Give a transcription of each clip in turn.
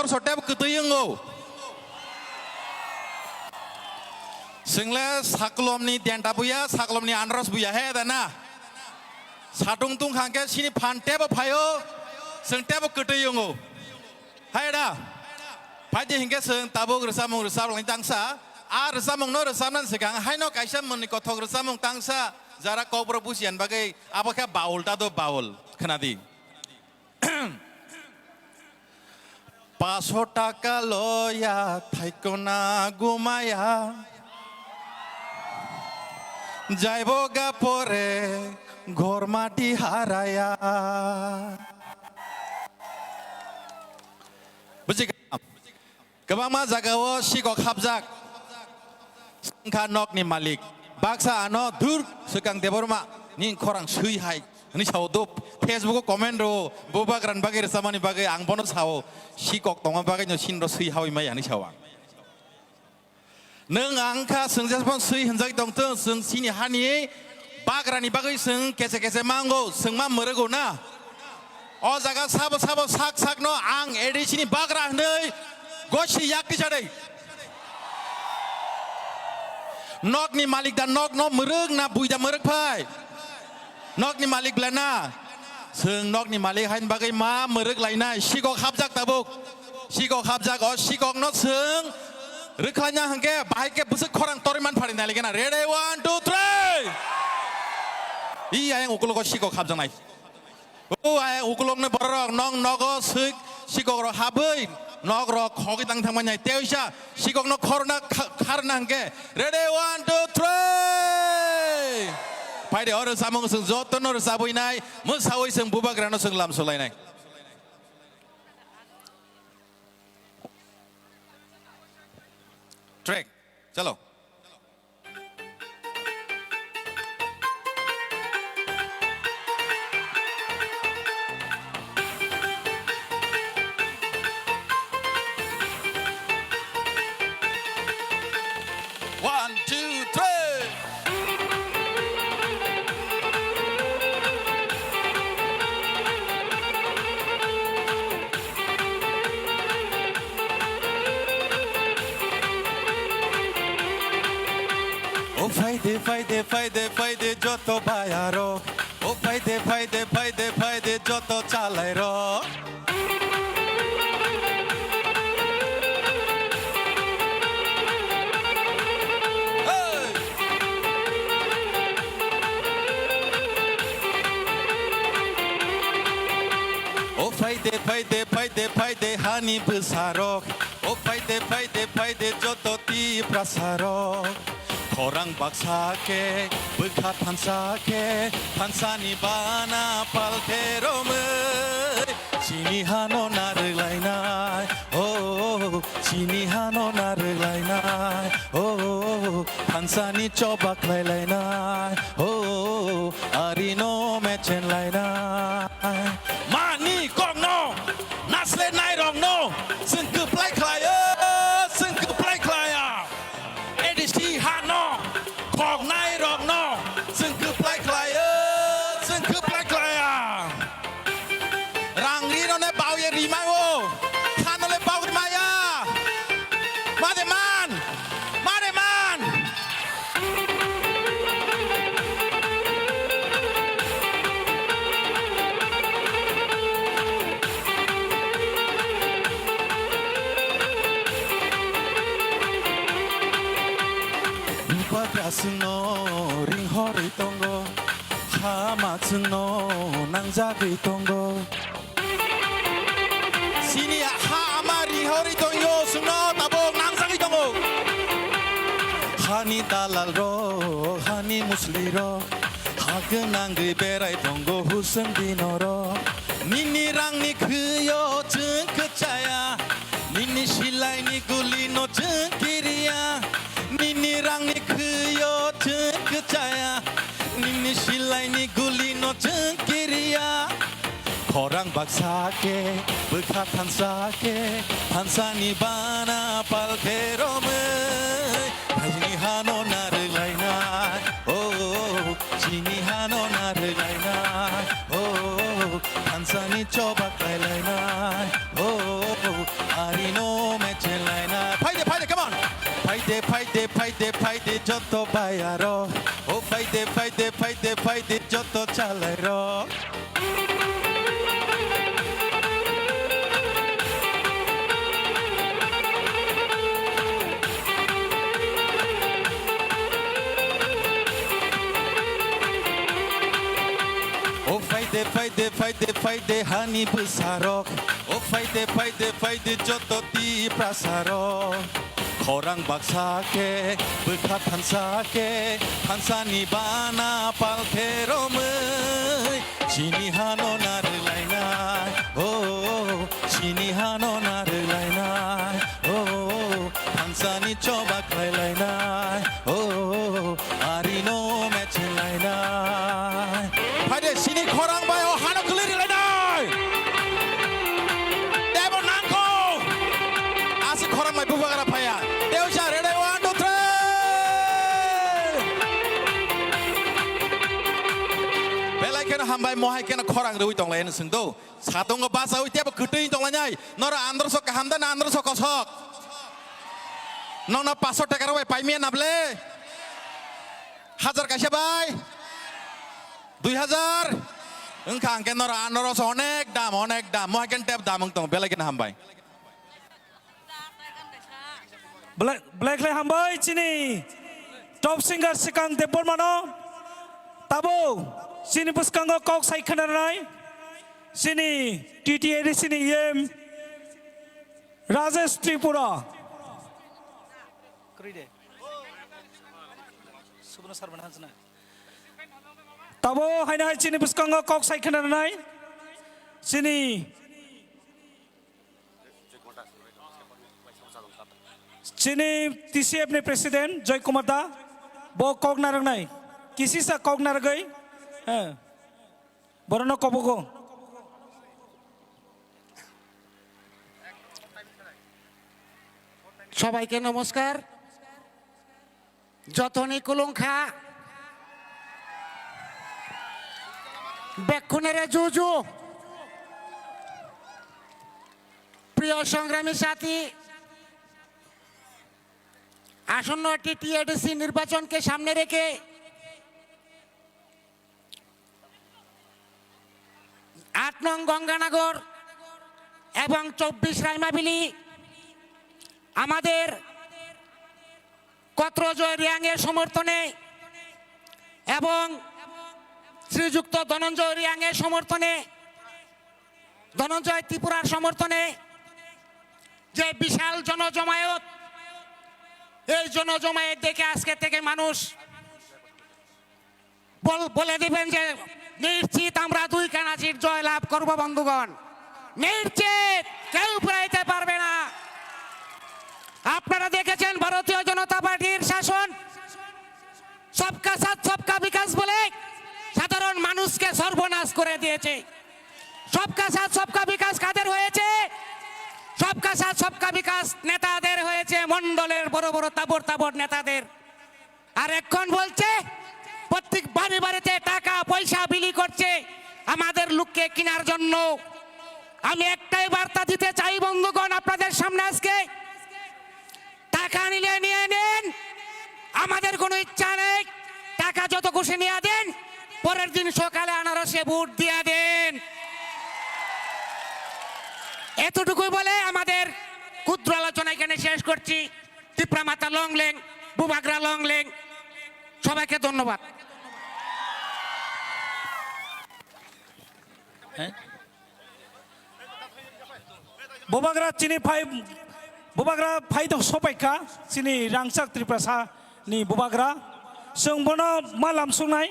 sotem ketuyungo. Single saklomni dianta buya, saklomni andros buya he dana. Satung tung hangke sini pantebo payo, sentebo ketuyungo. Hai dah. Pagi hingga seng tabuk resamung lang tangsa. Resamung no resaman sekarang. Hai no kaisa menikotok resamung tangsa. Zara kau perbusian bagai apakah baul tado baul kenadi. 500 টাকা লয়া থাইকো না ঘুমায়া যাইব গা পরে ঘর মাটি হারায়া বুঝি गोबां मा जागायाव सिगक हाबजाक संखा नकनि मालिक बाक्सा आनो धुर सुकां देबरमा नि खरां सैहाय नि साव दो फेसबुक कमेन्ट रो बोबाग्रान बागे रसामानि बागे आं बनो साव सिगक दंगा बागे नो सिनरो सैहावै माय आनि सावा नों आंखा सोंजासपन सै हनजाय दंतो जों सिनि हानि बाग्रानि बागे जों केसे केसे मांगौ सोंमा मरगौ ना अ जागा साबो साबो साक साक न आं एडिसिनि बाग्रा हनै Gosi yakti sadai. Nok ni malik dan nok no mereng na bui dan merek pai. Nok ni malik belana. Seng nok ni malik hain bagai ma merek lainnya. Sikok habjak tabuk. Sikok habjak oh sikok no seng. Reklanya hangke baik ke busuk korang toriman paling nali kena. Ready 1 2 3. Iya yang ukulok sikok habjak naik. Oh ayah ukulok ne berok nong nogo sik sikok ro habai. Nok ro khogi tang thang manyai teusha sikok no khorna kharna hangke ready 1 2 3 pai de or samong sung joto no sabui nai mu sawai sung bubagrano sung lam solai nai track chalo ফাইদে যত বায়ারো ও ফাইদে যত চালাই rho ও ফাইদে হানি বসারো ও ফাইদে যত তি প্রাসারো Korang baksa ke, bekat pansa ke, pansa ni bana paltero me. Sini hano narilai nai, oh, sini hano narilai nai, oh, pansa ni coba kelai nai, oh, arino mechen lai nai. Mani kong no, nasle nai rong no, sengke play klaya, sengke play klaya. Edisi hano. Kong nai rong no, sing ke play klaya, sing ke play klaya. Rang ri no ne bau ye ri mai wo, kan no le bau di maya. Made man. Sno ring hori tongo hamatno nangjagi tongo sini hamari hori tongo sno tabok nangjagi tongo hani dalal ro hani musli ro hagenanggi berai tongo huseng dinoro nini rang ni khyo jeng kecaya nini silai ni guli no jeng kiriya nini rang ni khyo jeng kecaya nini silai ni guli no jeng kiriya korang baksa ke bekat pansa ke pansa ni bana paltero me sini hano narilai nai oh sini hano narilai nai oh pansa ni coba kelai nai oh ফাইদে যত buyer ও ফাইদে যত চালাই র ও ফাইদে হানি বুসারক ও ফাইদে যত তি প্রাসারক খরাং বাক্সাকে বখা থানসাকে থানসানি বানা পালথে রमै চিনি হানো নারলাইনাय ও চিনি হানো নারলাইনাय ও থানসানি চবাক লাইলাইনাय ও আরিনো মেচলাইনাय ফাইদে চিনি খরাং বায় হানো গলিলাইনাय দেব নাংকো আসি খরাং মাই বুবাগারা ফায়া দেউসা রেডি 1 2 3 বেলাই কেন হামবাই মহাই কেন খরাং রই তংলাই নসিংদো সাতঙ্গ বাসা হইতে গটৈ তংলাইনাই নরা আন্দ্রস হামদা না আন্দ্রস কসক ননা 500 টাকা রবাই পাইমিয়া নাবলে হাজার কাইসা বাই 2000 ওংখাং কেন নরা আন্দ্রস অনেক দাম মহাই কেন টেপ দাম তং বেলাই কেন হামবাই Black le hambai chini top singer sikang debor mano tabo sini puskango kok sai khananai sini TTAD sini em Rajesh Tripura kride subna sar banhajna tabo haina chini puskango kok sai khananai sini Sini TCF ने president जय कुमार दा बो कॉग नारंग नाई किसी सा कॉग नारंग गई हैं बरनो कबोगो সবাইকে নমস্কার যতনি কুলংখা বেক্ষুনেরে জুজু প্রিয় সংগ্রামী সাথী আসন্ন টিটিএডিসি নির্বাচনকে সামনে রেখে আট নং গঙ্গানগর এবং 24 রাইমাবিলি আমাদের কত্রজয় রিয়াংয়ের সমর্থনে এবং শ্রীযুক্ত ধনঞ্জয় রিয়াংয়ের সমর্থনে ধনঞ্জয় ত্রিপুরার সমর্থনে যে বিশাল জনজমায়েত এই জনজমায়েত দেখে আজকে থেকে মানুষ বলে দিবেন যে নিশ্চিত আমরা 2 কানাচির জয় লাভ করব বন্ধুগণ নিশ্চিত কেউ পুরাইতে পারবে না আপনারা দেখেছেন ভারতীয় জনতা পার্টির শাসন সবকা সাথ সবকা বিকাশ বলে সাধারণ মানুষকে সর্বনাশ করে দিয়েছে সবকা সাথ সবকা বিকাশ কাদের হয়েছে সবকা সাথ সবকা বিকাশ নেতাদের হয়েছে মণ্ডলের বড় বড় তাবর নেতাদের আর এখন বলছে প্রত্যেক বাড়িতে টাকা পয়সা বিলি করছে আমাদের লোককে কেনার জন্য আমি একটাই বার্তা দিতে চাই বন্ধুগণ আপনাদের সামনে আজকে টাকা নিলে নিয়ে নেন আমাদের কোনো ইচ্ছা নেই টাকা যত খুশি নিয়ে দেন পরের দিন সকালে আনারসে ভোট দিয়ে দেন এতটুকুই বলে আমাদের ক্ষুদ্র আলোচনা এখানে শেষ করছি ত্রিপুরা মাতা লংলেং বুবাগ্রা লংলেং সবাইকে ধন্যবাদ Bobagra chini phai Bobagra phai to sopaika chini rangsak Triprasa ni Bobagra sungbono malam sungai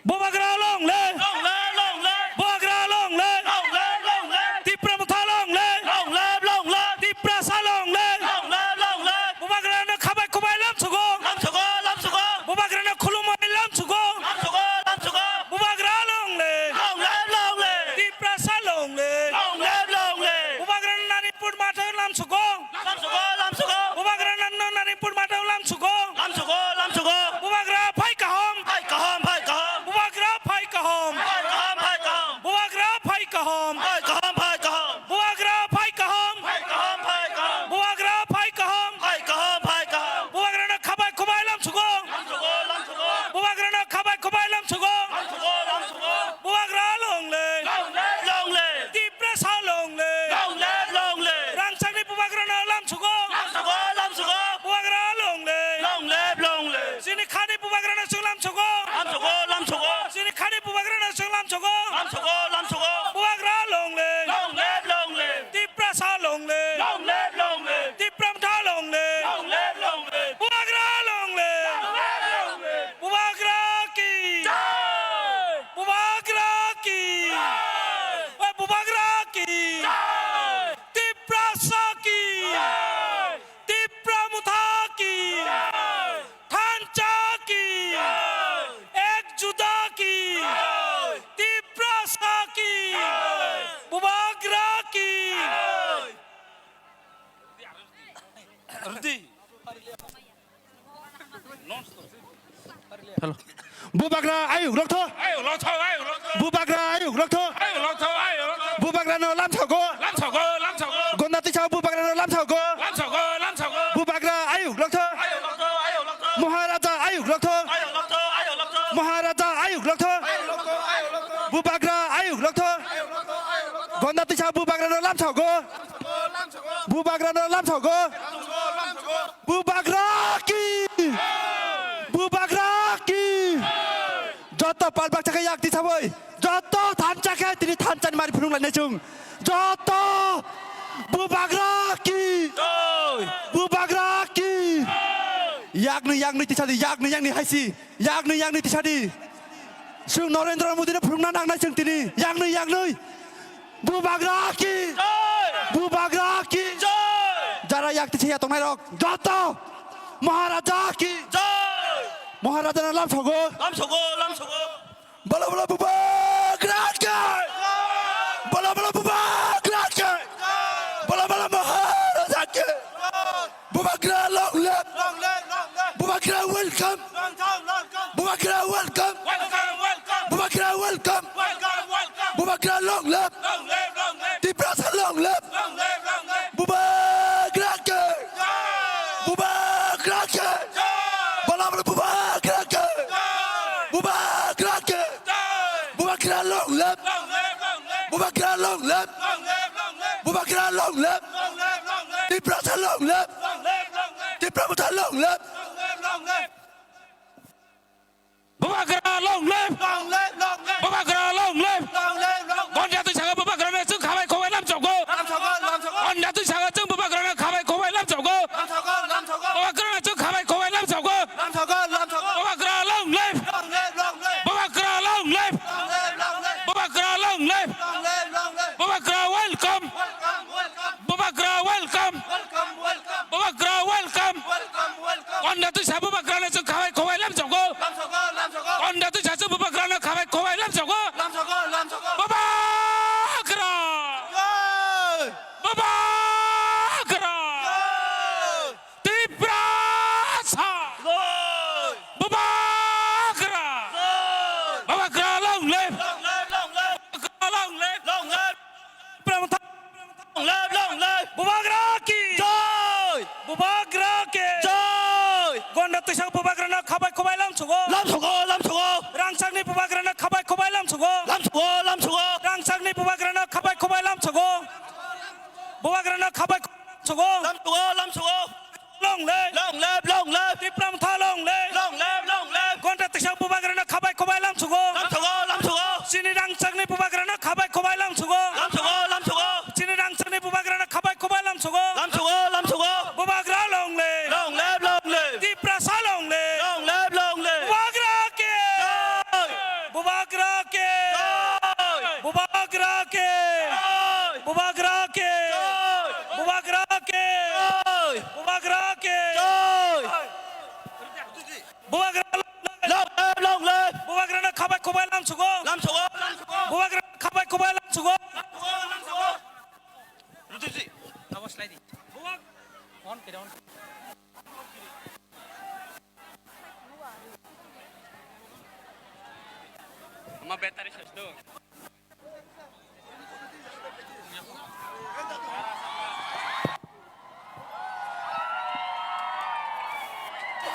Bobagra long le Bobagra long le Tripura mutha long le Triprasa long le Bobagra na khabai kubai lam sugo Bobagra na khulumai lam sugo Bobagra long le Triprasa long le Bobagra na Nanipur mata lam sugo Bobagra na Nanipur mata lam sugo Bobagra phai kahom Bobagra phai kahom Bubagra ayuk lokto. Ayo lo thâu ayo lo thâu. Bubagra ayuk lokto. Ayo lo thâu ayo lo thâu. Bubagra no lam chogo. Lam chào cô lam chào cô. Gondati chao bubagra no lam chogo. Lam chào cô lam chào cô. Bubagra ayuk lokto. Ayo lo thâu ayo lo thâu. Maharaja ayuk lokto. Ayo lo thâu ayo lo thâu. Maharaja ayuk lokto. Bubagra ayuk lokto. Gondati chao bubagra no lam chogo. Bubagra no lam chogo. Bubagra ki. Bubagra ki. যত পালবাকটাকে ইয়াক দি ছাবই যত ধানচাকে তিনি ধানচান মারি ফুরুংলাই নেচুং যত বুবাগ্রা কি ইয়াকনি তিসাদি ইয়াকনি হাইসি ইয়াকনি তিসাদি সুং নরেন্দ্র মোদিনে ফুরুংনা নাংনাই जों তিনি ইয়াকনি বুবাগ্রা কি যারা ইয়াক তিছে তংনাই রক যত মহারাজা কি মহারাজা নাম ছগো Lam chào cô lam chào cô. Bala bala buba gratkai. Bala bala buba gratkai. Bala bala maharaja ke. Buba gra long live. Buba gra welcome. Buba gra welcome. Welcome welcome. Buba gra welcome. Welcome welcome. Buba gra long live. Long live long live. Di prasa long live. Long live long live. Buba gratkai. Buba gratkai. Bala bala buba gratkai. Buba gratkai. Buba gra long live. Long live long live. Buba gra long live. Long live long live. Buba gra long live. Long live long live. Di prasa long live. Long live long live. Di pramuta long live. Long live long live. Bubagra long live. Long live long live. Bubagra long live. Long live long live. Con nhà tôi sang Bubagra nàyซึ่งখাবাই খোবাই লাম চগো Lam chào cô lam chào cô. Con nhà tôi sangซึ่งBubagra này খাবাই খোবাই লাম চগো Lam chào cô lam chào cô. Bubagra nàyซึ่งখাবাই খোবাই লাম চগো Lam chào cô lam chào cô. Bubagra long live. Long live long live. Bubagra long live. Long live long live. Bubagra long live. Long live long live. Bubagra welcome. Welcome welcome. Bubagra welcome. Welcome welcome. Bubagra welcome. Welcome welcome. Con nhà tôi sang Bubagra nàyซึ่งখাবাই খোবাই লাম চগো Lam chào cô lam chào cô. Con nhà tôi sangซึ่งBubagra này খাবাই খোবাই লাম চগো Lam chào cô lam chào cô. Bubagra. Bubagra. Tiprasa. Bubagra. Bubagra long live. Long live long live. Long live. Long live. Pramuta. Long live long live. Bubagra ki. Joy. Bubagra ke. Joy. Gonda tisang Bubagra na khabay khobay lam chugo. Lam chào cô lam chào cô. Rangsang ni Bubagra na khabay khobay lam chugo. Lam chào cô lam chào cô. Rangsang ni Bubagra na khabay khobay lam chugo. Bubagra na khabay chugo. Lam chào cô lam chào cô. Long live. Long live long live. Pramuta long live. Long live long live. Gonda tisang Bubagra na khabay khobay lam chugo. Lam chào cô lam chào cô. Sini rangsang ni Bubagra na khabay khobay lam chugo. Lam chào cô lam chào cô. Sini rangsang ni Bubagra na khabay khobay lam chugo. Lam chào cô lam chào cô. Bubagra long live. Long live long live. Di prasa long live. Long live long live. Bubagra ke. Joy. Bubagra ke. Joy. Bubagra ke. Joy. Bubagra ke. Joy. Bubagra ke. Joy. Bubagra ke. Joy. Bubagra Long live long live. Bubagra na khabay khobay lam chugo. Lam chào cô lam chào cô. Bubagra na khabay khobay lam chugo. Lam chào cô lam chào cô. Rutuji. আমার battery শেষ তো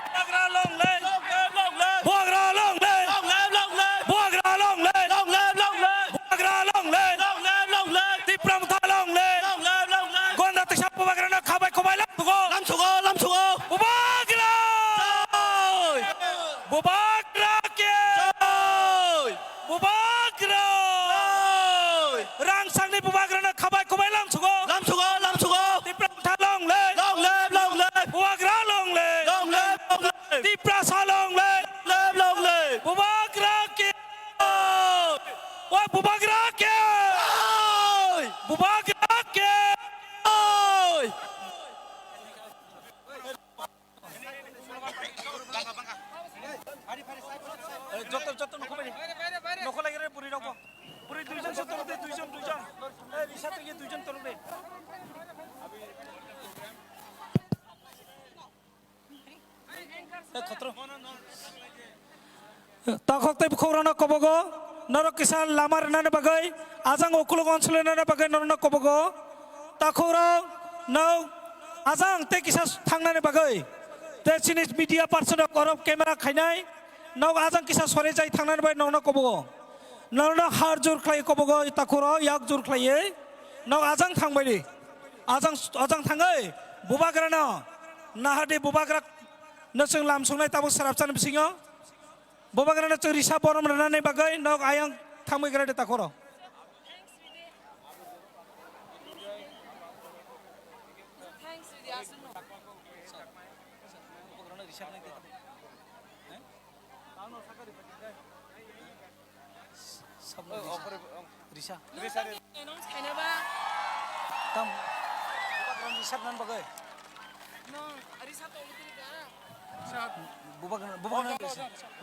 Bubagra long live. Long live long live. Bubagra long live. Long live long live. Bubagra long live. Long live long live. Bubagra long live. Long live long live. Di pramuta long live. Long live long live. Gonda tisang Bubagra na khabay khobay lam chugo. Lam chào cô lam chào cô. Bubagra. Joy. Bubagra ke. Joy. Bubagra. Joy. Rangsang ni Bubagra na khabay khobay lam chugo. Lam chào takok tei bukhorana kobogo norok kisan lamar nane bagai ajang okulog oncole nane bagai norona kobogo takoro no ajang te kisa thangnane bagai te chinis media person korop camera khainai no ajang kisa sore jai thangnane bai norona kobogo norona har jor khlai kobogo takoro yak jor khlai no ajang thangbai ajang thangai bubagrana nahade bubagra nosong lamsongnai tabuk sarapchan bisingo bubagrana chori sa borom ranane bagai no ayang thangbai grade takoro Risa announce khaina ba tam bubagrana risap nan bagai no arisa to ultiri ka bubagrana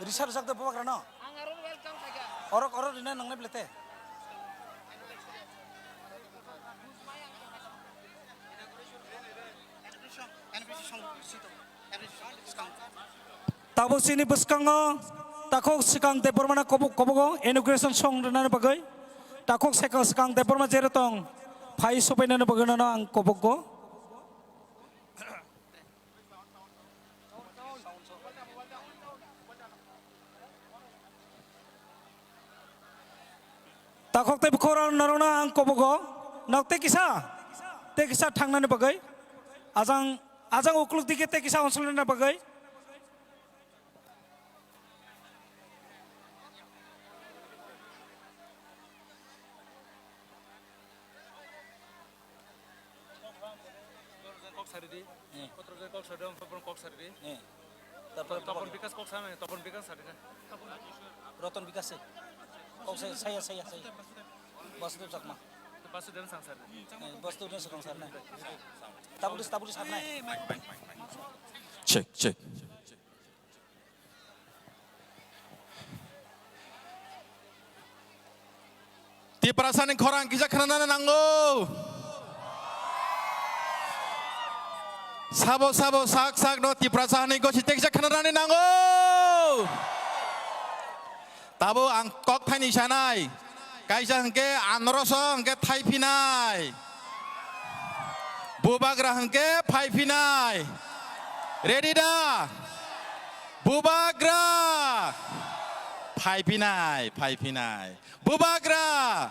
risap sakta bubagrana ang aron welcome khaga orok dina nangnai blete tabuk sini beskango takok sikang depormana kobogo inauguration song nana bagai takok sekang deporma jeretong pai sopai nana bagai nana ang kobogo takok te bukhora narona ang kobogo nak te kisa thangnane bagai ajang ukluk dike te kisa onsolena bagai Roton Bikas kok saya Basudeb Sakma Basudeb Sakma tabudis sarna check Ti perasaan yang korang kisah kenana nanggo Sabo sak no ti perasaan yang kau cita kisah kenana nanggo Tabo angkok thai ni sanai kaisa hangke anroso hangke thai pinai bubagra hangke phai pinai ready da bubagra phai pinai bubagra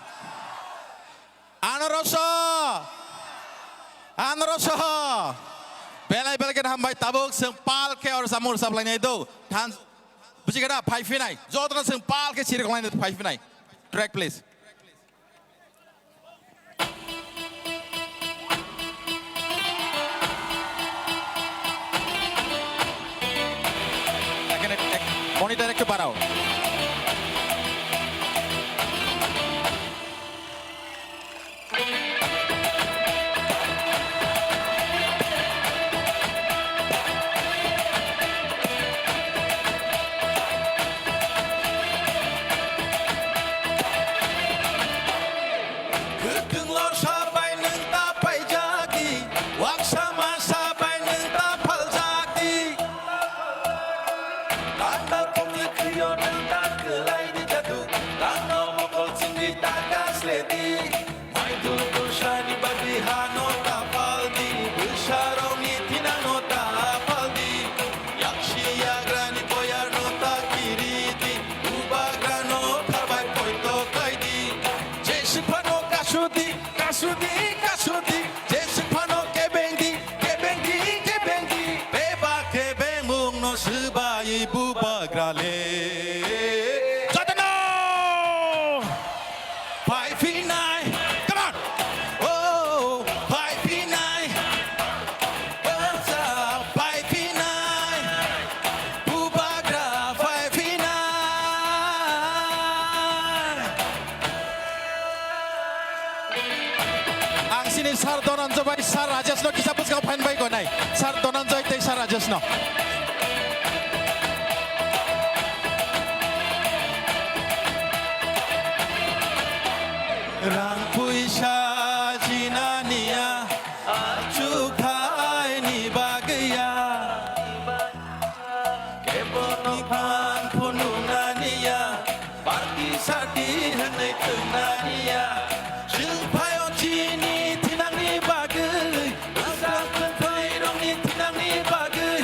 anroso belai ke hambai tabuk sempal ke or samur sablanya itu tan Buji kata 5 finai, jodran sempal ke ciri lain itu 5 finai. Track please. Monitor ektu parau. Kasudi, Jesipano kebengi, beba kebeng mung no sebayi bubagrale. Jatano, 5-9, come on, oh 5-9, Bansa 5-9, bubagra 5-9. Ang sini Sar Donanjo bai Sar Rajesno kisah pun kau fan bai gonai Sar Donanjo itu Sar Rajesno. Rang puisa jinania acuk thai ni bagaya kebono pan pununani tengahnya Supaya cini tinang ni bagai Asal penpai dong ni tinang ni bagai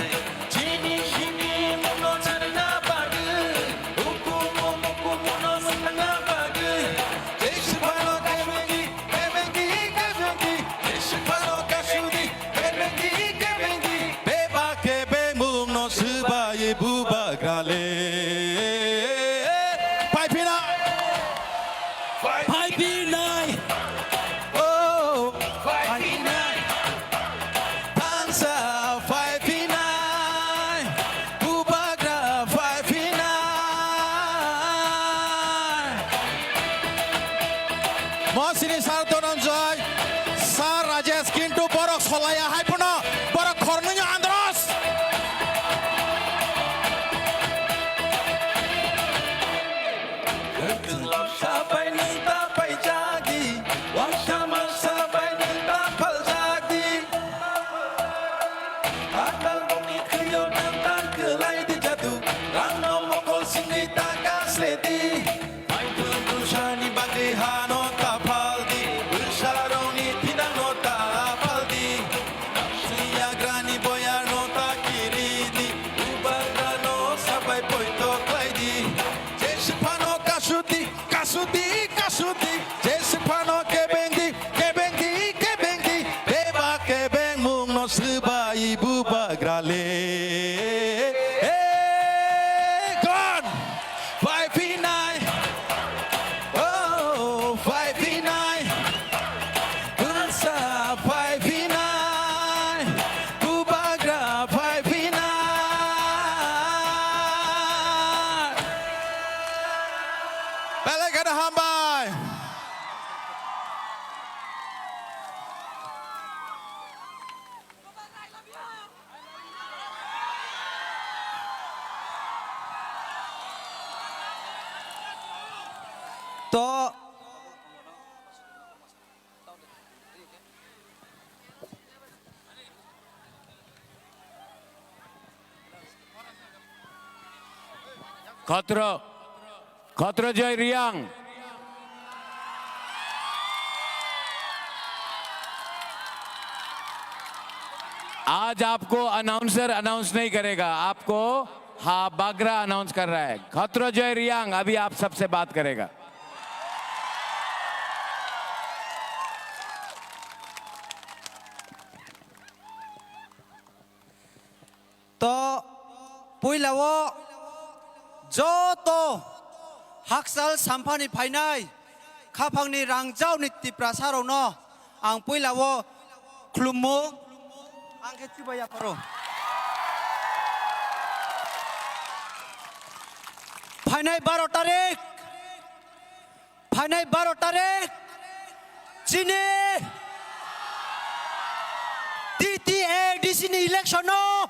Cini sini mono carina bagai Hukum mono senang bagai Desipano kebengi Desipano kasudi kebengi Beba kebeng mung no sebagai bubagrale Pai pina Pai Pinay. Oh, 5P9 Tansa 5P9 Bubagra 5P9 Mosini Sarto Nonjoy Sar Rajesh Kintu Borok Solaya Haipuno Borok Kornunya Andros Sampai ninta pai jagi Wasama sampai ninta pal jagi Akal bumi kriyo nantan kelai di jatuh Rano mokol sini takas leti Mai penushani bagai hano tapal di Bersaroni tinang no tapal di Siya grani boyar no takiri di Ubagrano sampai poito klai di Jesipano kasudi Jesipano kebengi Beba kebeng mung no sebai bubagrale Gone 5P9 Oh 5P9 Unsa 5P9 Bubagra 5P9 Balik ada hambai To खतरो जय रियांग आज आपको announcer announce नहीं करेगा आपको हाँ Bagra announce कर रहा है खतरो जय रियांग अभी आप सबसे बात करेगा to puilawo joto haksal sampani phainai khapangni rangjau ni tipra sarono ang puilawo khlumu ang khetibaya paro phainai 12 tarik chini TTADC ni election no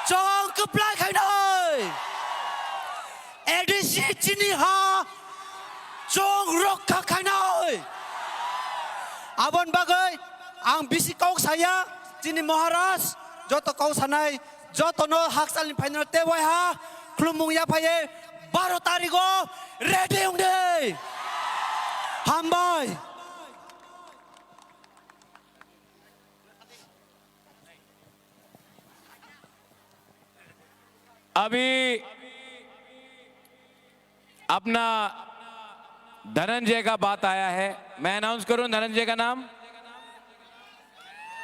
Chong Kuplai Khai Nơi ADC Chini Ha Chong Rokha Khai Nơi Abon bagai ang bisi kau saya Chini Maharaj Joto kau sanai Joto no haksal ni final te wai ha Klumung ya paye 12 tarigo ready yung day Hambai अभी अपना धनंजय का बात आया है मैं announce करूं धनंजय का नाम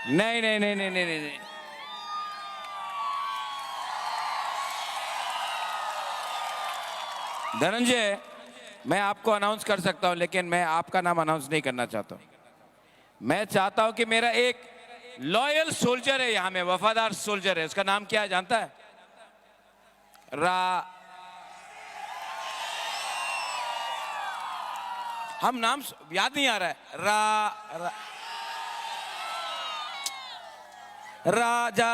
नहीं धनंजय मैं आपको अनाउंस कर सकता हूं लेकिन मैं आपका नाम अनाउंस नहीं करना चाहता हूं मैं चाहता हूं कि मेरा एक लॉयल सोल्जर है यहां में वफादार सोल्जर है उसका नाम क्या है जानता है हम नाम याद नहीं आ रहा है राजा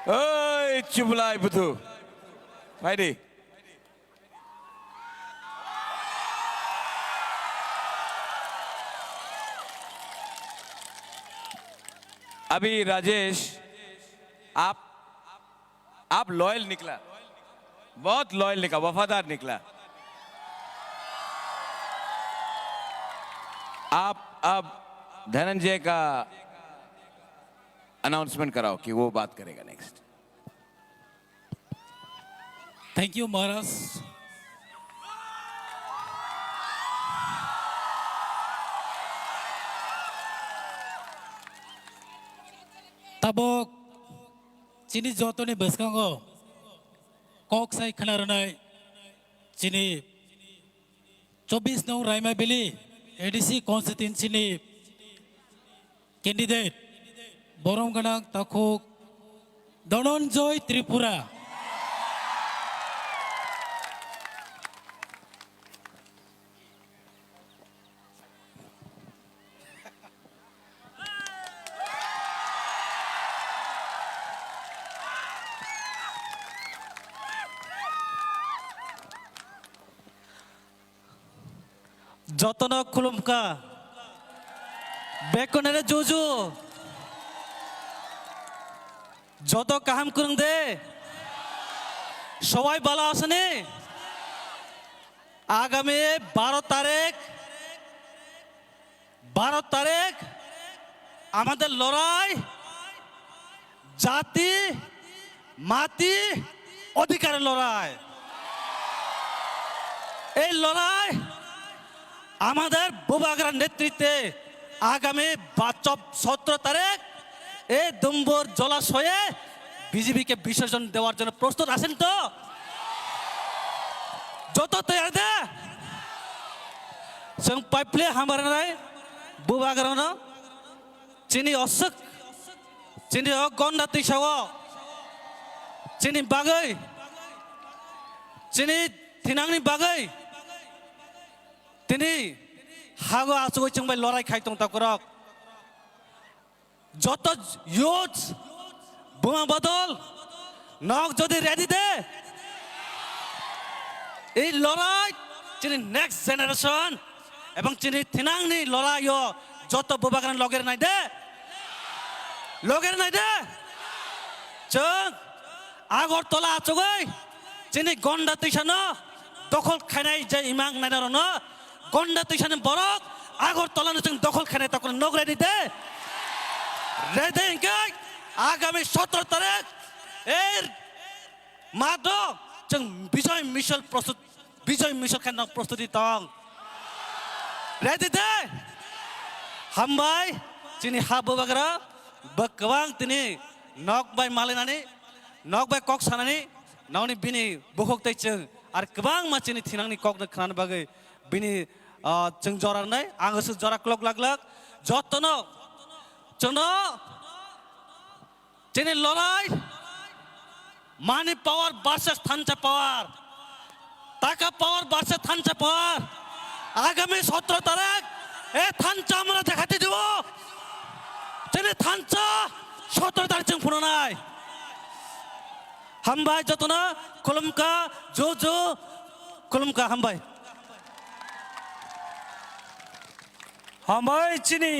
ओए चुबलाई बुधू भाई अभी राजेश आप लॉयल निकला, बहुत लॉयल निकला, वफादार निकला। आप अब धनंजय का अनाउंसमेंट कराओ कि वो बात करेगा next. Thank you Maharaj. tabok sini jotone beskango kok sai khanarnai sini 24 nong Raima Bili ADC constituency ni candidate Boromganang Takhuk Dhananjay Tripura যতন খুলুমকা বেকনের জুজু যত কাহাম করুন দে সবাই ভালো আসেনি আগামী 12 তারিখ আমাদের লড়াই জাতি মাটি অধিকারের লড়াই এই লড়াই আমাদের বুবাগরার নেতৃত্বে আগামী 17 তারিখ এই দুম্বর জলাশয়ে বিজেপিকে বিসর্জন দেওয়ার জন্য প্রস্তুত আছেন তো যত তৈরি দে जों पाइपले हमारे बुबागराव चिनी असक चिनी गन्डा तैसाव चिनी बागै चिनी थिनांनि बागै तिनी हागो आसुगै जोंबाय लड़ाई खायतं ताकरक যত ইউথ বোমা বদল নক যদি রেডি দে এই লড়াই চিনি নেক্সট জেনারেশন এবং চিনি থিনাংনি লড়াইও যত বুবাগান লগের নাই দে जों আগরতলা আচগৈ চিনি গন্ডা তৈসানো দখল খানাই যে ইমাং নাইনারনো গন্ডা তৈসানো বরক আগরতলানো जों দখল খানাই তখন নক রেডি দে রেডি ইনকাই আগামী 17 তারিখ এর মাদো जों বিজয় মিশন খান প্রস্তুতি তং রেডি দে হামবাই চিনি হাবো বাগরা বকবাং তিনি নক বাই মালেনানি নক বাই কক সানানি নাওনি বিনি বখক তাইচों আর गोबां मानसिनि थिनांनि ककनो खानानो बागै बिनि जों जरानाय आंसो जरा क्लक लागलाक जतनो जोंनो चिनि लड़ाई मानि पावर वर्सेस थानचा पावर টাকা পাওয়ার বার্সে থানচা পাওয়ার আগামী 17 তারিখ এ থানচা আমরা দেখাতে দেব চিনি থানচা 17 তারিখ जों ফুরনাই হামবাই যতনা কলমকা জো কলমকা হামবাই চিনি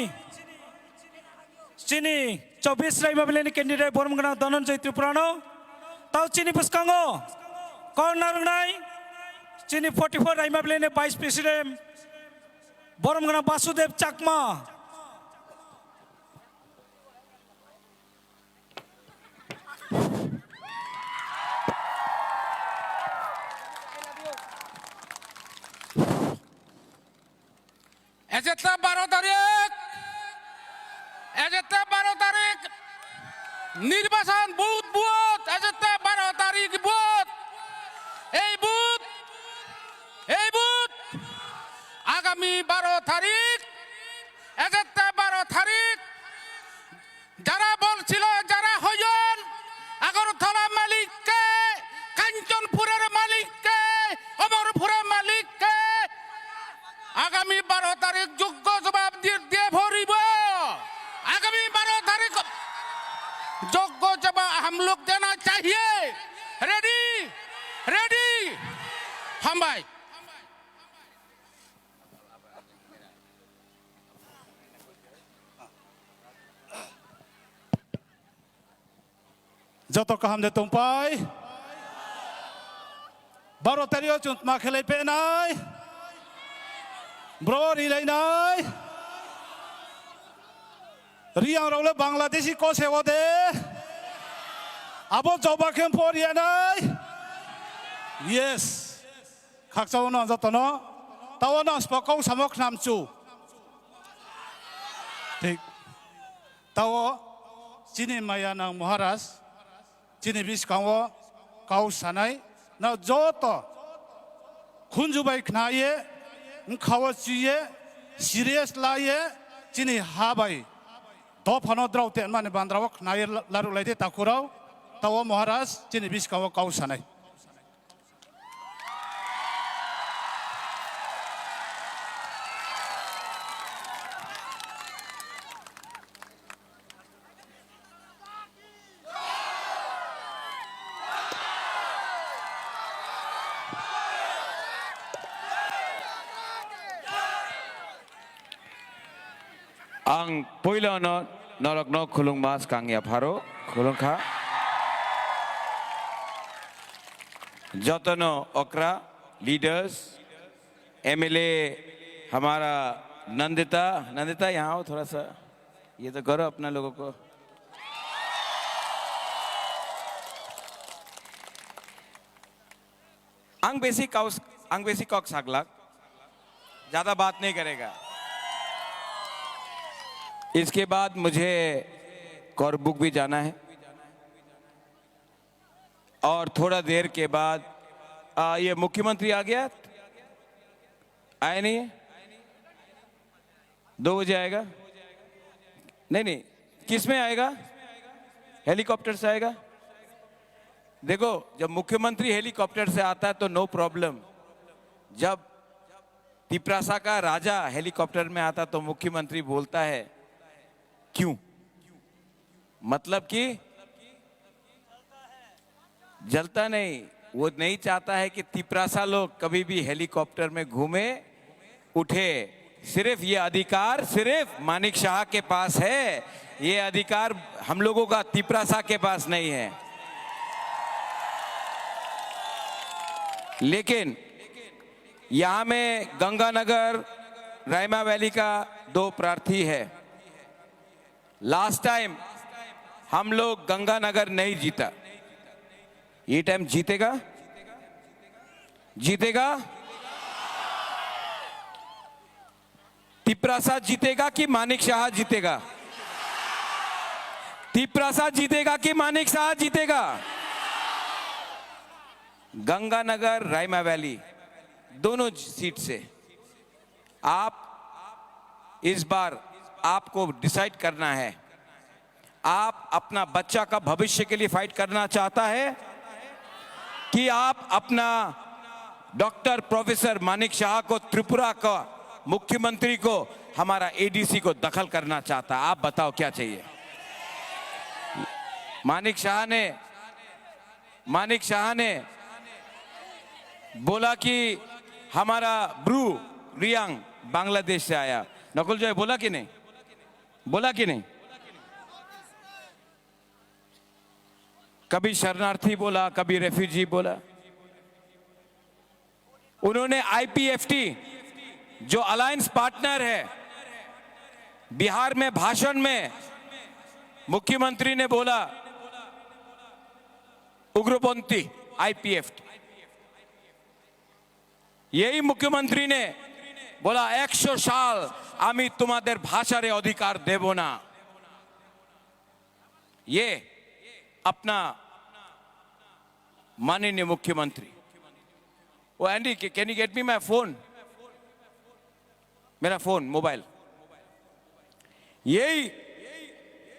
24 Raima Bili candidate Boromganang Dhananjay Tripurano tahu চিনি puskango kon narungnai চিনি 44 Raima Bili Vice President Boromganang Basudev Chakma এজেতা 12 তারিখ নির্বাচন বুথ এজেতা 12 তারিখ বুথ এই বুথ আগামী 12 তারিখ এজেতা 12 তারিখ যারা বলছিল যারা হইন আগরতলা মালিককে কাঞ্চনপুরের মালিককে অমরপুরের মালিককে আগামী 12 তারিখ যোগ্য জবাব দিয়ে ভরিব आगामी 12 तारीख যোগ্য जवाब हम लोग देना चाहिए रेडी हम भाई Joto kaham de tumpai. Baro terio chunt ma khelai pe nai. Bro ri lai nai. Riang role Bangladeshi ko sewa de. Abo joba kem por ya nai. Yes. Khak chaw no joto no. Tawo no spokong samok nam chu. Thik. Tawo chini maya nang Maharaj. Chini bis kawo kau sanai. Na joto. Khunju bai knaye. Kawo chiye. Serious laye. Chini habai. Do phano draw ten mane bandraw knaye laru laite takurau. Tawo Maharaj chini bis kawo kau sanai. Ang poilo no norok no khulung mas kang ya pharo khulung kha. Jotono okra leaders MLA हमारा नंदिता यहाँ आओ थोड़ा सा ये तो करो अपना लोगों को अंग बेसी कॉक सागलाक ज्यादा बात नहीं करेगा इसके बाद मुझे कॉर्बुक भी जाना है और थोड़ा देर के बाद ये मुख्यमंत्री आ गया आया नहीं है 2 बजे आएगा नहीं किस में आएगा हेलीकॉप्टर से आएगा देखो जब मुख्यमंत्री हेलीकॉप्टर से आता है तो नो प्रॉब्लम जब तिप्रासा का राजा हेलीकॉप्टर में आता तो मुख्यमंत्री बोलता है क्यों मतलब कि जलता नहीं वो नहीं चाहता है कि तिप्रासा लोग कभी भी हेलीकॉप्टर में घूमे उठे सिर्फ ये अधिकार सिर्फ मानिक शाह के पास है ये अधिकार हम लोगों का तिप्रासा के पास नहीं है लेकिन यहां में गंगानगर रायमा वैली का 2 प्रार्थी है लास्ट टाइम हम लोग गंगानगर नहीं जीता ये टाइम जीतेगा तिप्रासा जीतेगा कि मानिक शाह जीतेगा तिप्रासा जीतेगा कि मानिक शाह जीतेगा गंगानगर रायमा वैली दोनों सीट से आप इस बार आपको डिसाइड करना है आप अपना बच्चा का भविष्य के लिए फाइट करना चाहता है कि आप अपना डॉक्टर प्रोफेसर मानिक शाह को त्रिपुरा का मुख्यमंत्री को हमारा एडीसी को दखल करना चाहता है आप बताओ क्या चाहिए मानिक शाह ने बोला कि हमारा ब्रू रियांग बांग्लादेश से आया नकुल जॉय बोला कि नहीं कभी शरणार्थी बोला कभी रेफ्यूजी बोला उन्होंने आईपीएफटी जो अलायंस पार्टनर है बिहार में भाषण में मुख्यमंत्री ने बोला उग्रपंथी आईपीएफटी यही मुख्यमंत्री ने बोला 100 साल आमी तुम्हादेर भाषारे अधिकार देबो ना ये अपना माननीय मुख्यमंत्री वो Andy can you get me my phone मेरा फोन मोबाइल यही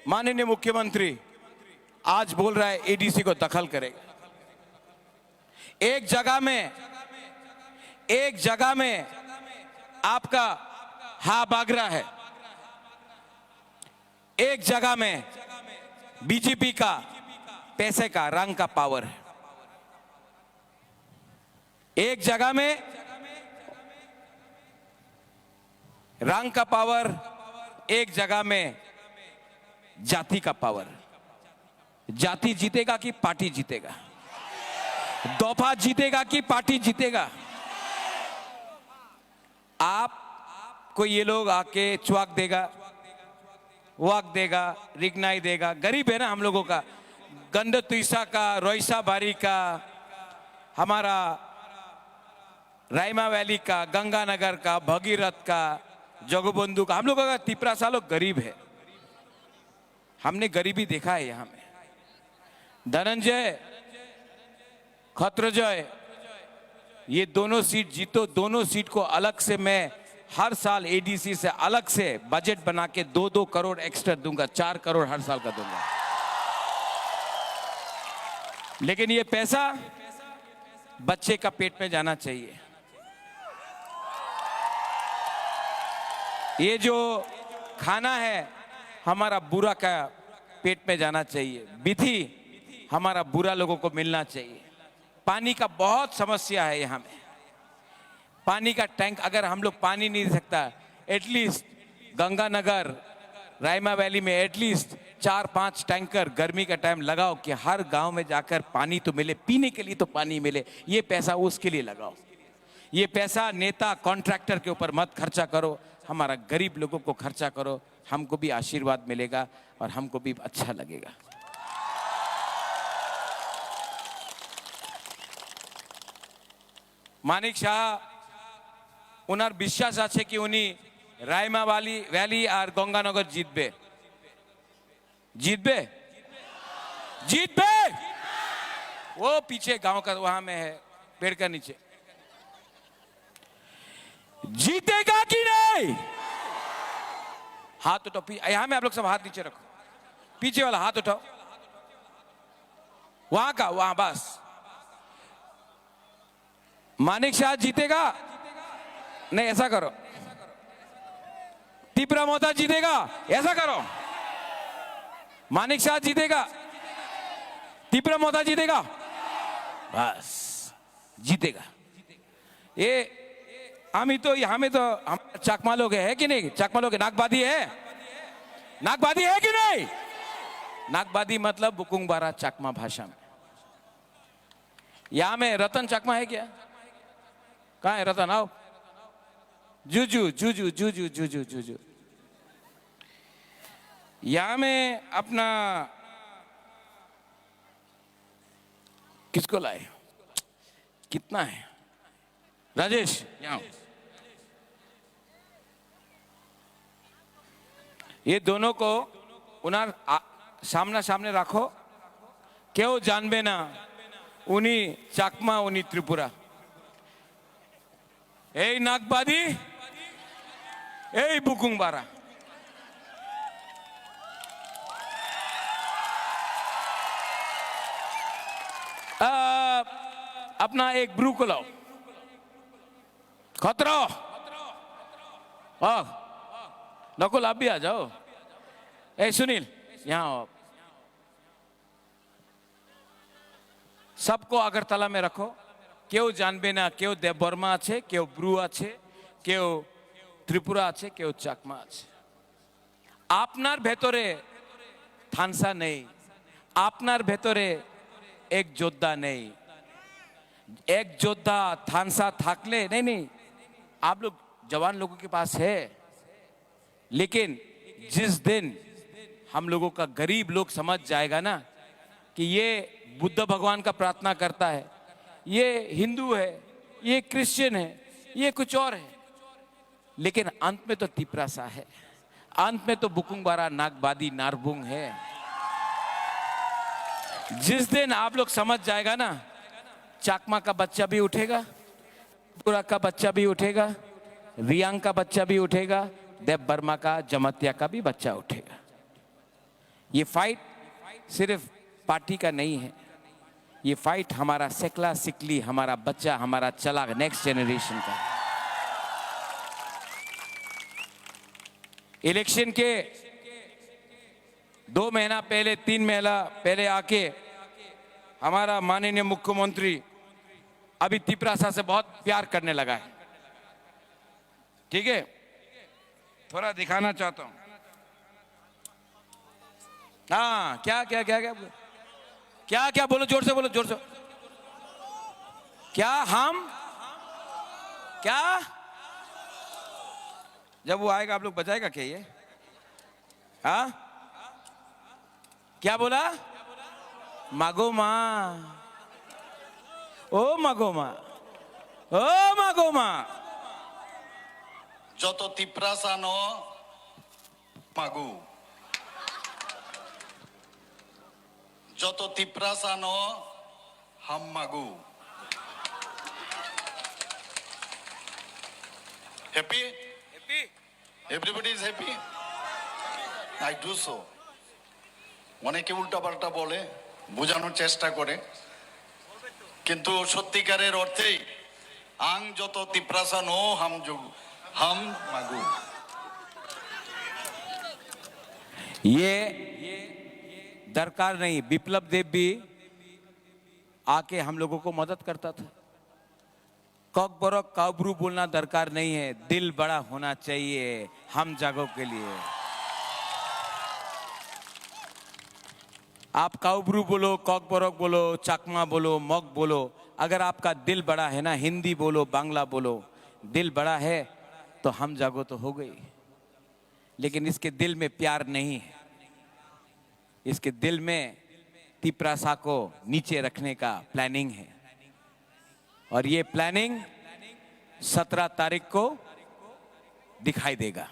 माननीय मुख्यमंत्री आज बोल रहा है एडीसी को दखल करेगा एक जगह में आपका हा बागरा है एक जगह में बीजेपी का पैसे का रंग का पावर है एक जगह में रंग का पावर एक जगह में जाति का पावर जाति जीतेगा कि पार्टी जीतेगा? दफा जीतेगा कि पार्टी जीतेगा? आपको ये लोग आके चुआक देगा, वाक देगा, रिगनाई देगा। गरीब है ना हम लोगों का, गंड तुईसा का, रोईसा बारी का, हमारा रायमा वैली का, गंगानगर का, भगीरथ का, जगबंधु का, हम लोगों का तिपरासा लोग गरीब है। हमने गरीबी देखा है यहाँ में। धनंजय, खत्रजय, ये दोनों सीट जीतो, दोनों सीट को अलग से मैं हर साल एडीसी से अलग से बजट बना के 2-2 करोड़ एक्स्ट्रा दूंगा, 4 करोड़ हर साल का दूंगा। लेकिन ये पैसा बच्चे का पेट में जाना चाहिए। ये जो खाना है हमारा बुरा का पेट में जाना चाहिए। विधि हमारा बुरा लोगों को मिलना चाहिए। पानी का बहुत समस्या है यहाँ में। पानी का टैंक, अगर हम लोग पानी नहीं दे सकता, एटलीस्ट गंगानगर, रायमा वैली में एटलीस्ट 4-5 टैंकर गर्मी का टाइम लगाओ कि हर गांव में जाकर पानी तो मिले, पीने के लिए तो पानी मिले। ये पैसा उसके लिए लगाओ। ये पैसा नेता कॉन्ट्रैक्टर के ऊपर मत खर्चा करो, हमारा गरीब लोगों को खर्चा करो। हमको भी आशीर्वाद मिलेगा और हमको भी अच्छा लगेगा। मानिक शाह उनार विश्वास आछे कि उनी रायमा वैली और गंगानगर जीतबे। जीतबे? जीतबे? वो पीछे गांव का वहां में है, पेड़ का नीचे। जीतेगा कि नहीं? हाथ उठाओ। यहां में आप लोग सब हाथ नीचे रखो। पीछे वाला हाथ उठाओ। वहां का, वहां बस। मानिक शाह जीतेगा? नहीं, ऐसा करो। तिपरा मोहता जीतेगा? ऐसा करो। मानिक शाह जीतेगा? तिपरा मोहता जीतेगा? बस जीतेगा। ये हम चाकमा लोग है कि नहीं? चाकमा लोग नागबादी है? नागबादी है कि नहीं? नागबादी मतलब बुकुंग बारा चाकमा भाषा में। यहां में रतन चाकमा है क्या? कहां है रतन? आओ। जूजू जूजू जूजू जूजू जूजू। यहां में अपना किसको लाए? कितना है? राजेश, यहां। ये दोनों को उनार सामना सामने रखो। क्यों जानबे ना उनी चाकमा उनी त्रिपुरा। ए नागबादी, ए बुकुंगबारा। अपना एक ब्रू को लाओ। खतरा। नकुल आप भी आ जाओ। ए सुनील, यहां आओ। सबको अगरतला में रखो। क्यों जानबे ना क्यों देवबर्मा आछे, क्यों ब्रू आछे, क्यों त्रिपुरा आछे, क्यों चाकमा आछे। आपनार भेतरे थानसा नहीं, आपनार भेतरे एक योद्धा नहीं। एक योद्धा थानसा थाकले नहीं, आप लोग जवान लोगों के पास है। लेकिन जिस दिन हम लोगों का गरीब लोग समझ जाएगा ना कि ये बुद्ध भगवान का प्रार्थना करता है, ये हिंदू है, ये क्रिश्चियन है, ये कुछ और है, लेकिन अंत में तो तिपरासा है, अंत में तो बुकुंगबारा नागबादी नारबुंग है। जिस दिन आप लोग समझ जाएगा ना, चाकमा का बच्चा भी उठेगा, त्रिपुरा का बच्चा भी उठेगा, रियांग का बच्चा भी उठेगा, देव बर्मा का, जमतिया का भी बच्चा उठेगा। ये फाइट सिर्फ पार्टी का नहीं है, ये फाइट हमारा सेकला सिकली, हमारा बच्चा, हमारा चला नेक्स्ट जनरेशन का। इलेक्शन के 2 महीना पहले, 3 महीना पहले आके हमारा माननीय मुख्यमंत्री अभी तिपरासा से बहुत प्यार करने लगा है। ठीक है, थोड़ा दिखाना चाहता हूं। हाँ, क्या क्या क्या क्या क्या क्या बोलो, जोर से बोलो, जोर से। क्या हम क्या जब वो आएगा आप लोग बजाएगा क्या ये? हाँ क्या बोला? मागो माँ, ओ मागो माँ, ओ मागो माँ। যত তিপ্রাসানো মাগু, যত তিপ্রাসানো হাম মাগু। Happy? Everybody is happy? I do so. অনেকে উল্টাপাল্টা বলে, বোঝানোর চেষ্টা করে, কিন্তু সত্যিকারের অর্থেই আং যত তিপ্রাসানো হাম মাগু। ये दरकार नहीं। विप्लव देव भी आके हम लोगों को मदद करता था। कॉक बरक काबरू बोलना दरकार नहीं है, दिल बड़ा होना चाहिए हम जागो के लिए। आप काबरू बोलो, कॉक बरक बोलो, चकमा बोलो, मग बोलो, अगर आपका दिल बड़ा है ना, हिंदी बोलो, बांग्ला बोलो, दिल बड़ा है तो हम जागो तो हो गई। लेकिन इसके दिल में प्यार नहीं है, इसके दिल में तिप्रासा को नीचे रखने का प्लानिंग है। और ये प्लानिंग 17 तारीख को दिखाई देगा।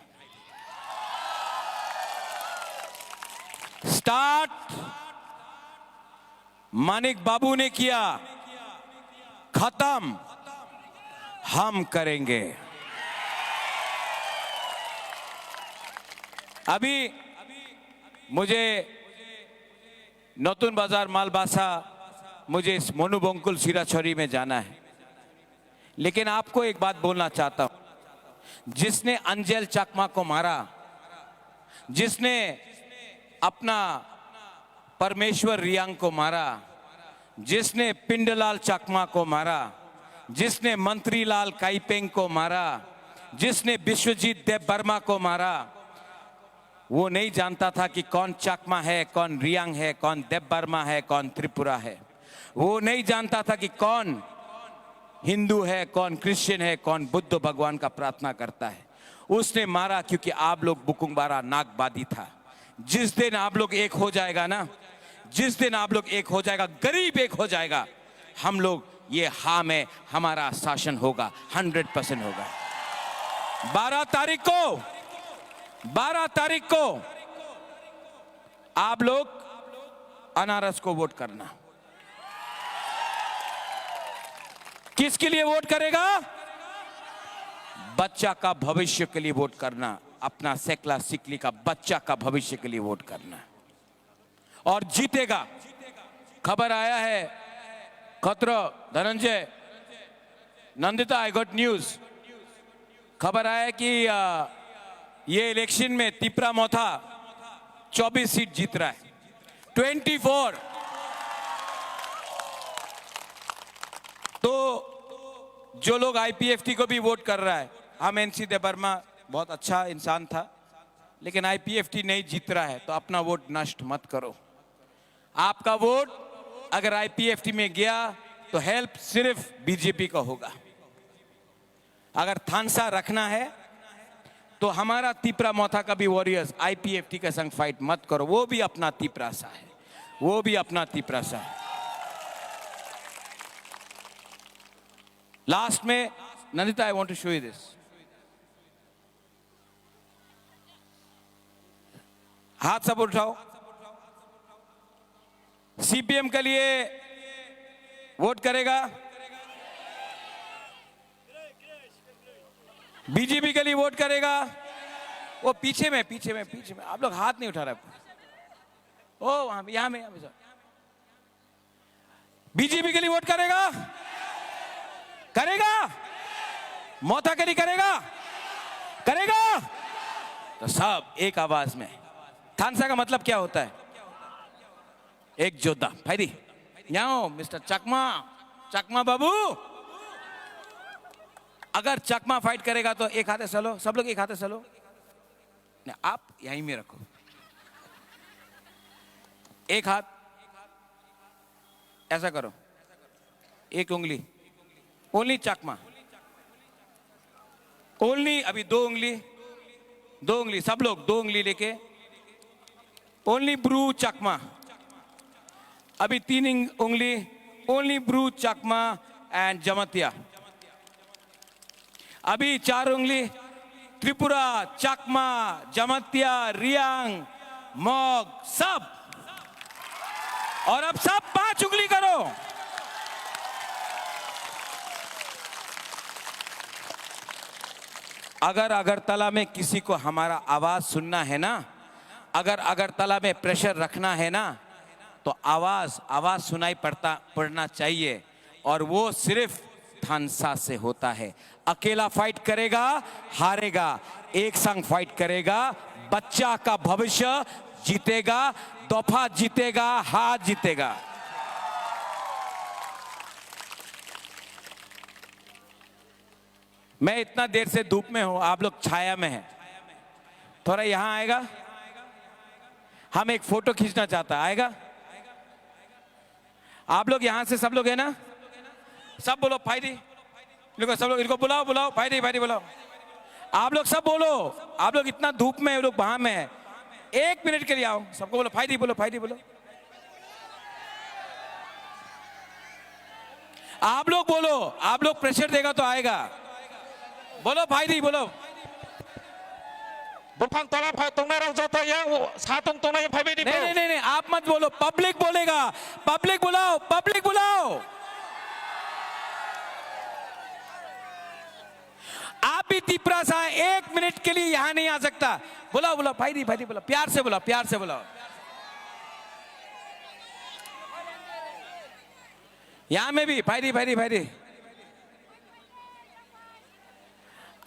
स्टार्ट मानिक बाबू ने किया, खत्म हम करेंगे। अभी मुझे नतून बाजार मालबासा, मुझे इस मोनुबंकुल सिराछड़ी में जाना है, लेकिन आपको एक बात बोलना चाहता हूं। जिसने अंजल चकमा को मारा, जिसने अपना परमेश्वर रियांग को मारा, जिसने पिंडलाल चकमा को मारा, जिसने मंत्रीलाल काइपेंग को मारा, जिसने विश्वजीत देव वर्मा को मारा, वो नहीं जानता था कि कौन चकमा है, कौन रियांग है, कौन देव वर्मा है, कौन त्रिपुरा है। वो नहीं जानता था कि कौन हिंदू है, कौन क्रिश्चियन है, कौन बुद्ध भगवान का प्रार्थना करता है। उसने मारा क्योंकि आप लोग बुकुंबारा नागबादी था। जिस दिन आप लोग एक हो जाएगा ना, जिस दिन आप लोग एक हो जाएगा, गरीब एक हो जाएगा, हम लोग ये हाँ में हमारा शासन होगा, 100% होगा। 12 तारीख को आप लोग अनारस को वोट करना। किसके लिए वोट करेगा? बच्चा का भविष्य के लिए वोट करना, अपना सेकला सिकली का बच्चा का भविष्य के लिए वोट करना, और जीतेगा। खबर आया है, खतरो Dhananjay, Nandita, I got news. खबर आया है कि ये इलेक्शन में तिप्रा मोथा 24 सीट जीत रहा है, 24। तो जो लोग आईपीएफटी को भी वोट कर रहा है, हम एनसी देव वर्मा बहुत अच्छा इंसान था, लेकिन आईपीएफटी नहीं जीत रहा है, तो अपना वोट नष्ट मत करो। आपका वोट अगर आईपीएफटी में गया तो हेल्प सिर्फ बीजेपी का होगा। अगर थानसा रखना है तो हमारा तिप्रा मोथा का भी वॉरियर्स आईपीएफटी के संग फाइट मत करो, वो भी अपना तिप्रासा है, वो भी अपना तिप्रासा है। लास्ट में Nandita, I want to show you this. हाथ सब उठाओ। सीपीएम के लिए वोट करेगा, बीजेपी के लिए वोट करेगा। वो पीछे में आप लोग हाथ नहीं उठा रहे। ओ वहां पे, यहां में बीजेपी के लिए वोट करेगा, करेगा, मोथा के लिए करेगा। तो सब एक आवाज में। थानसा का मतलब क्या होता है? एक योद्धा। भाई यहाँ मिस्टर चकमा बाबू, अगर चकमा फाइट करेगा तो एक हाथे चलो, सब लोग एक हाथे चलो। आप यहीं में रखो, एक हाथ, ऐसा करो, एक उंगली, ओनली चकमा, ओनली, अभी दो उंगली, सब लोग दो उंगली लेके, ओनली ब्रू चकमा, अभी तीन उंगली, ओनली ब्रू चकमा एंड जमतिया, अभी चार उंगली, त्रिपुरा, चकमा, जमतिया, रियांग, मॉग, सब, और अब सब 5 उंगली करो। अगर अगरतला में किसी को हमारा आवाज सुनना है ना, अगर अगरतला में प्रेशर रखना है ना, तो आवाज सुनाई पड़ना चाहिए, और वो सिर्फ थानसा से होता है। अकेला फाइट करेगा हारेगा, एक संग फाइट करेगा, बच्चा का भविष्य जीतेगा, दफा जीतेगा, हाथ जीतेगा। मैं इतना देर से धूप में हूं, आप लोग छाया में हैं, थोड़ा यहां आएगा, हम एक फोटो खींचना चाहता, आएगा? आप लोग यहां से सब लोग है ना, सब बोलो फायदी, सब लोग इनको बुलाओ, फायदी बुलाओ, आप लोग सब बोलो, आप लोग इतना धूप में, लोग वहां में है, 1 मिनट के लिए आओ, सबको बोलो फायदी बोलो, आप लोग बोलो, आप लोग प्रेशर देगा तो आएगा, बोलो फायदी बोलो। नहीं, आप मत बोलो, पब्लिक बोलेगा, पब्लिक बुलाओ। आप भी तिपरा सा 1 मिनट के लिए यहां नहीं आ सकता, बुलाओ फायदी बोलो, प्यार से बुलाओ। यहां में भी फायदी।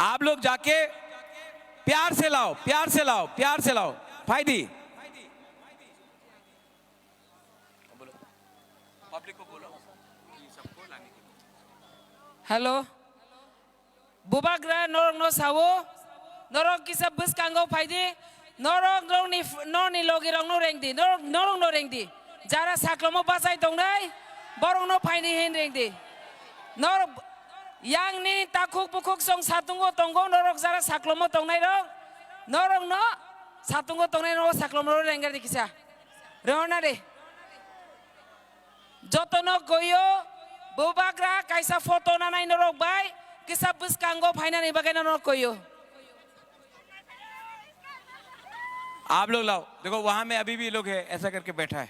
आप लोग जाके प्यार से लाओ फायदी। पब्लिक को बोलो सबको लाने के लिए। हेलो बुबाग्रा नरक नो सावो नरक किसा बस कांगो फायदे नरक नरनि लोगी रंग नो रेंगदी नरक नो रेंगदी जारा साक्लमो बासाय दंनाय बरं नो फायदे हेन रेंगदी नरक यांगनि ताकुक बुकुक सं सातुंगो तंगो नरक जारा साक्लमो दंनाय रंग नरक नो सातुंगो दंनाय नो साक्लमो रेंगार दिकिसा रहना रे जतनो गयो बुबाग्रा कायसा फोटो नानाय नरक बाय किसा बस कांगो फाइना नहीं बगैना नरक गयो। आप लोग लाओ, देखो वहां में अभी भी लोग है, ऐसा करके बैठा है,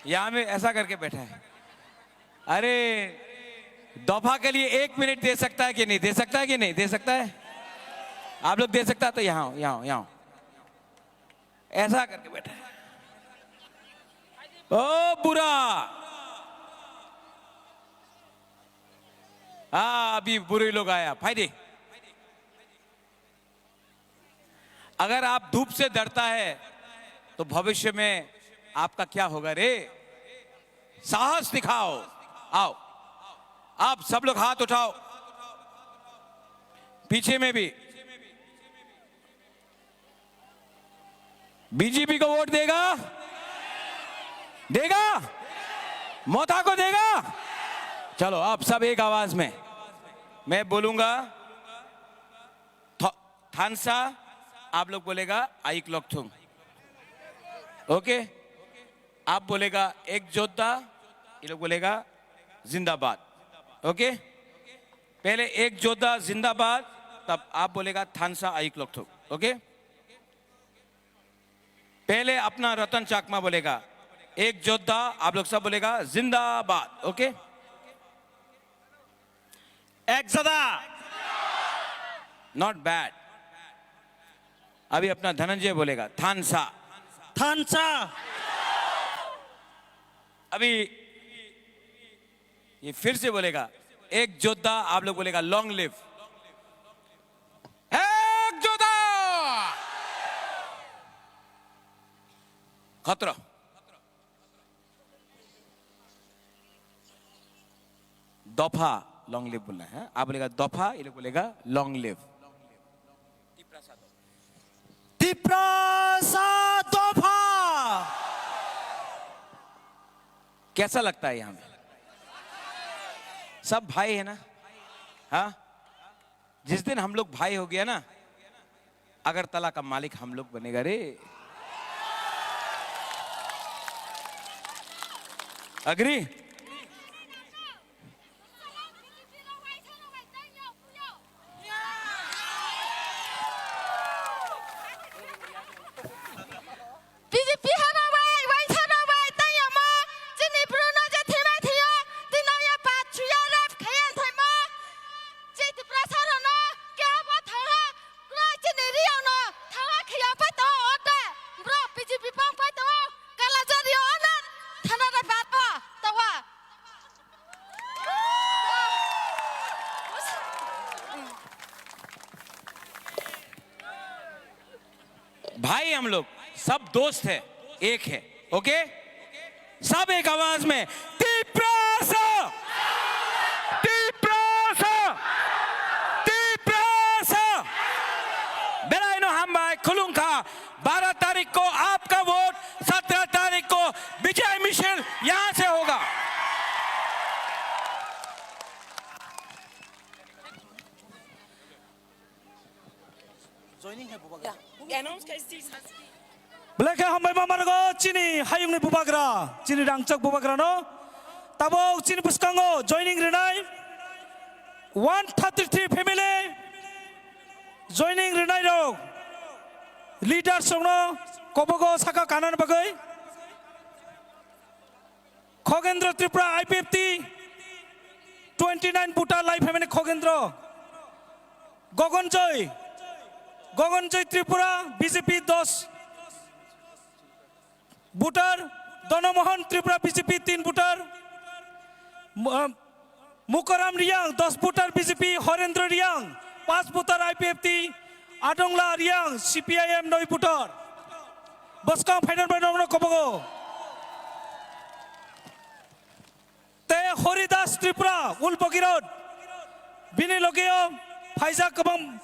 यहां में ऐसा करके बैठा है। अरे दफा के लिए 1 मिनट दे सकता है कि नहीं दे सकता है? आप लोग दे सकता है तो यहाँ ऐसा करके बैठा है। ओ बुरा, हाँ अभी बुरे लोग आया फायदे। अगर आप धूप से डरता है तो भविष्य में आपका क्या होगा रे? साहस दिखाओ, आओ आप सब लोग हाथ उठाओ, पीछे में भी। बीजेपी को वोट देगा मोथा को देगा। चलो आप सब एक आवाज में, मैं बोलूंगा थानसा, आप लोग बोलेगा आइक लोकथुंग, ओके? आप बोलेगा एक जोधा, ये लोग बोलेगा जिंदाबाद, ओके? पहले एक जोधा जिंदाबाद, तब आप बोलेगा थानसा आइक लोकथुंग, ओके? पहले अपना रतन चाकमा बोलेगा एक जोधा, आप लोग सब बोलेगा जिंदाबाद, ओके? एक जोधा, नॉट बैड। अभी अपना धनंजय बोलेगा थानसा। अभी ये फिर से बोलेगा एक जोधा, आप लोग बोलेगा लॉन्ग लिव। एक जोधा, खतरा। दफा लॉन्ग लिव बोलना है, आप बोलेगा दफा, ये लोग बोलेगा लॉन्ग लिव। तिप्रासा दफा। कैसा लगता है यहाँ पे? सब भाई है ना? हाँ, जिस दिन हम लोग भाई हो गया ना, अगरतला का मालिक हम लोग बनेगा रे। Agree? BJP Hà Nội, Vay Hà Nội, Tây Nhật Mơ, Chính Lý Bruno Gia Thế Mai Thế Yo, Tình Nội Gia Bát Chú Gia Rap Khải An Thái Mơ, Chị Tịp Ra Sa Rò Nó, Kia Bá Thảo Hà, Rồi Chính Lý Rio Nó, Thảo Hà Khải An Bát Tổ Ốt Đà, Rồi BJP Bang Bát Tổ, Cả Là Gia Rio Ốt Nát, Thằng Hà Đại Bát Bá, Tàu Hà. भाई हम लोग सब दोस्त है, एक है, okay? सब एक आवाज में तीप्रासा, तीप्रासा, तीप्रासा। मेरा इनो हम भाई खुलूंगा 12 तारीख को आपका वोट, 17 तारीख को विजय मिशेल यहां से होगा। Belaka hambai mamarago chini hayung ni bubagra, chini rangchak bubagra no. Tabo chini buskango joining renai. 133 family joining renai ro. Leader songno kobogo saka kanan bagai. Khogendra Tripura IPFT 29 puta live family Khogendra. Gogonjoy Tripura BJP 10 butar, Donomohan Tripura BJP 3 butar, Mukaram Riang 10 butar BJP, Horendra Riang 5 butar IPFT, Adongla Riang CPIM 9 butar. Boskang final Banono Kobogo. Te Horidas Tripura, Ulpoki Road, Bini Logio, Paiza Kabam,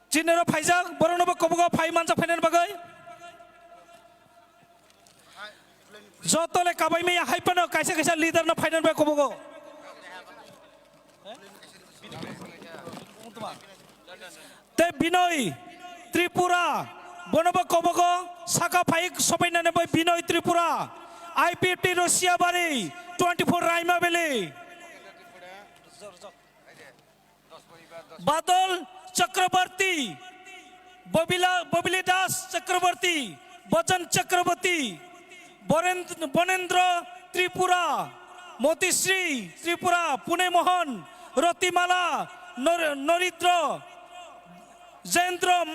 Chinero Paiza, Boronoba Kobogo, Paimanza final Bagay. Jotole kabai me haipano kaisa leader na final ba kobogo. Te Binoy Tripura bonoba kobogo saka phaik sobai na boy Binoy Tripura IPFT Russia Bari 24 Raima Valley Badal Chakrabarti Bobili Das Chakrabarti Bajan Chakrabarti Bonendra Tripura, Motisri Tripura, Pune Mohan, Rotimala, Noridro, Zendro,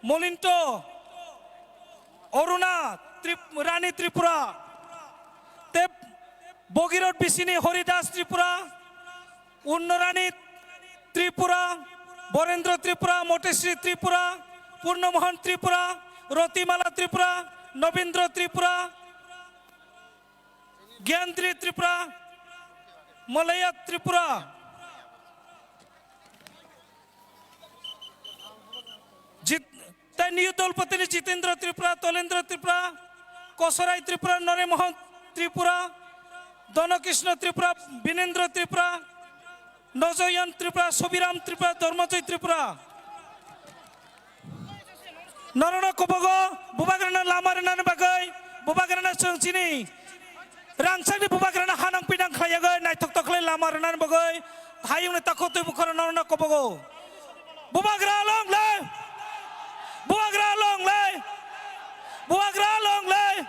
Molinto, Oruna, Rani Tripura, Tep Bogirot Bisini, Horidas Tripura, Unnorani Tripura, Borendra Tripura, Motisri Tripura, Purna Mohan Tripura, Rotimala Tripura, Novindra Tripura, Gyandri Tripura, Malaya Tripura, New Dolpatini Jitendra Tripura, Tolendra Tripura, Kosarai Tripura, Nare Mohan Tripura, Donakishna Tripura, Binendra Tripura, Nozoyan Tripura, Sobiram Tripura, Dormajoy Tripura. Narona Kobogo, Bubagrana Lamarana Bagay, Bubagrana Songchini, Rangsang Bubagrana Hanang Pinang Kayaga, Naitokle Lamarana Bagay, Hayung Takotu Bukarana Kobogo. Bubagra long lay, Buagra long lay, Buagra long lay,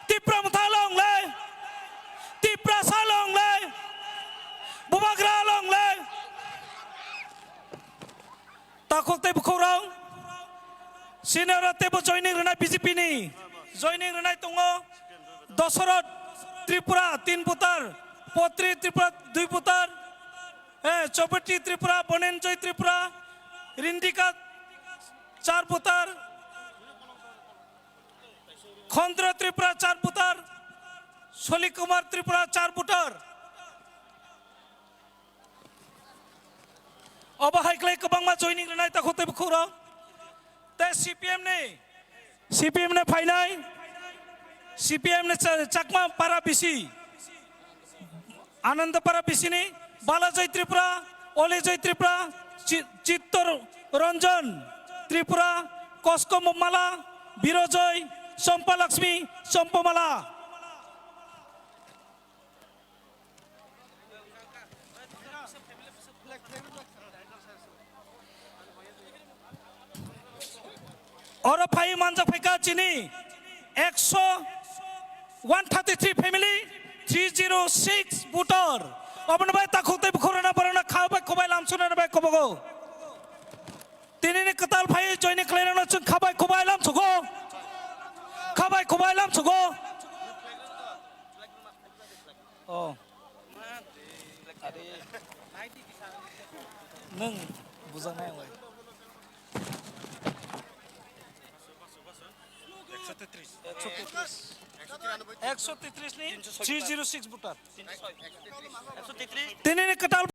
Tipra Mutalong lay, Tipra Salong lay, Bubagra long lay, Takote Bukorong. Senior Tebo joining Renai BJP ni, joining Renai Tongo, Dosorot Tripura 3 putar, Potri Tripura 2 putar, Chopati Tripura, Bonenjoy Tripura, Rindika 4 putar, Khondra Tripura 4 putar, Solikumar Tripura 4 putar. Oba Haiklay Kabangma joining Renai Takote Bukura. CPM ने फाइनाई CPM ne Chakma para bisi Ananda para bisi ni Balajai Tripura Olejai Tripura Chittor Ranjan Tripura Kosko Mala Birojoy Sompa Lakshmi Sompamala और phi मानजा फेका चिनी 133 family 306 butor अपन भाई ताकुते बुखोरना बरना खाओ भाई कोबाइल आम सुनना भाई कोबगो तिनी ने कताल भाई जोइने क्लेरना चुन खाबाई कोबाइल आम सुगो खाबाई कोबाइल आम सुगो ओ नंग बुझानाय भाई 133 नहीं 306 बुटर 133 तिनी ने कताल